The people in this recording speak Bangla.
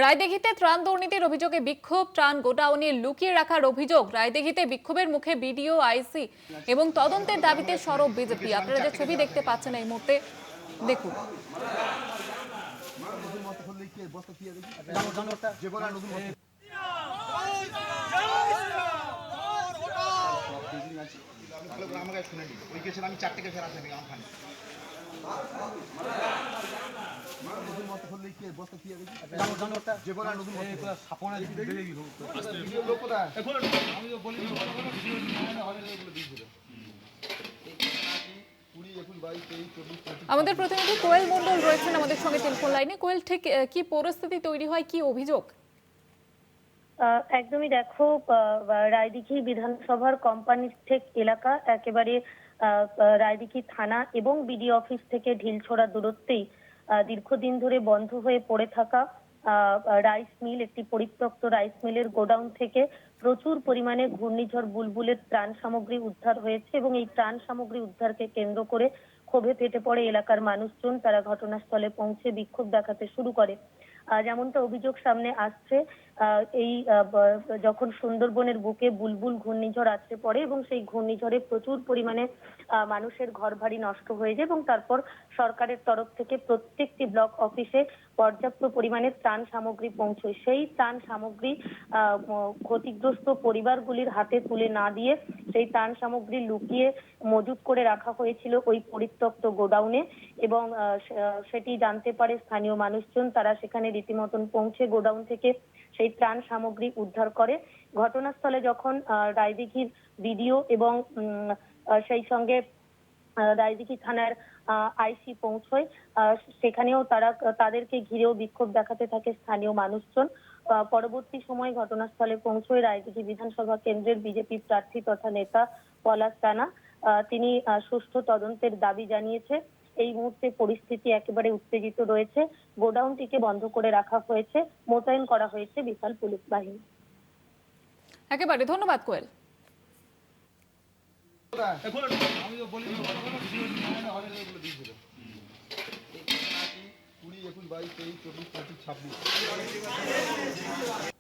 রায়দিঘিতে ত্রাণ দুর্নীতির অভিযোগে বিক্ষোভ, ত্রাণ গোডাউনে লুকিয়ে রাখার অভিযোগ। রায়দিঘিতে বিক্ষোভের মুখে বিডিও, আইসি এবং তদন্তের দাবিতে সরব বিজেপি। আপনারা যে ছবি দেখতে পাচ্ছেন এই মুহূর্তে দেখুন। আমি 4 থেকে ফেরা থেকে ওখানে আমাদের প্রতিনিধি কোয়েল মণ্ডল রয়েছেন আমাদের সঙ্গে টেলিফোন লাইনে। কোয়েল, ঠিক কি পরিস্থিতি তৈরি হয়, কি অভিযোগ? একদমই দেখো, রায়দিঘি বিধানসভার কোম্পানিটেক এলাকা একেবারে রায়দিঘি থানা এবং বিডি অফিস থেকে ঢিলছোড়া দূরত্বেই দীর্ঘদিন ধরে বন্ধ হয়ে পড়ে থাকা রাইস মিল, একটি পরিত্যক্ত রাইস মিলের গোডাউন থেকে প্রচুর পরিমাণে ঘূর্ণিঝড় বুলবুলের ত্রাণ সামগ্রী উদ্ধার হয়েছে এবং এই ত্রাণ সামগ্রী উদ্ধারকে কেন্দ্র করে ক্ষোভে ফেটে পড়ে এলাকার মানুষজন। তারা ঘটনাস্থলে পৌঁছে বিক্ষোভ দেখাতে শুরু করে। যেমনটা অভিযোগ সামনে আসছে, এই যখন সুন্দরবনের বুকে বুলবুল ঘূর্ণিঝড় আছড়ে পড়ে এবং সেই ঘূর্ণিঝড়ে প্রচুর পরিমাণে মানুষের ঘরবাড়ি নষ্ট হয়ে যায় এবং তারপর সরকারের তরফ থেকে প্রত্যেকটি ব্লক অফিসে পর্যাপ্ত পরিমাণে ত্রাণ সামগ্রী পৌঁছয়। সেই ত্রাণ সামগ্রী ক্ষতিগ্রস্ত পরিবারগুলির হাতে তুলে না দিয়ে সেই ত্রাণ সামগ্রী লুকিয়ে মজুত করে রাখা হয়েছিল ওই পরিত্যক্ত গোডাউনে এবং সেটি জানতে পারে স্থানীয় মানুষজন। তারা সেখানে রীতিমতন পৌঁছে গোডাউন থেকে সেই ত্রাণ সামগ্রী উদ্ধার করে। ঘটনাস্থলে যখন রায়দিঘির বিডিও এবং সেই সঙ্গে রায়দিঘি থানার আইসি পৌঁছয়, সেখানেও তাদেরকে ঘিরেও বিক্ষোভ দেখাতে থাকে স্থানীয় মানুষজন। পরবর্তী সময় ঘটনাস্থলে পৌঁছয় রায়দিঘি বিধানসভা কেন্দ্রের বিজেপি প্রার্থী তথা নেতা পলাশ রানা। তিনি সুষ্ঠু তদন্তের দাবি জানিয়েছে। এই মুহূর্তে পরিস্থিতি একেবারে উত্তেজিত রয়েছে। গোডাউনটিকে বন্ধ করে রাখা হয়েছে, মোতায়েন করা হয়েছে বিশাল পুলিশ বাহিনী। একেবারে ধন্যবাদ কোয়েল। আমি বলি 20, 21, 22, 23, 24, 25, 26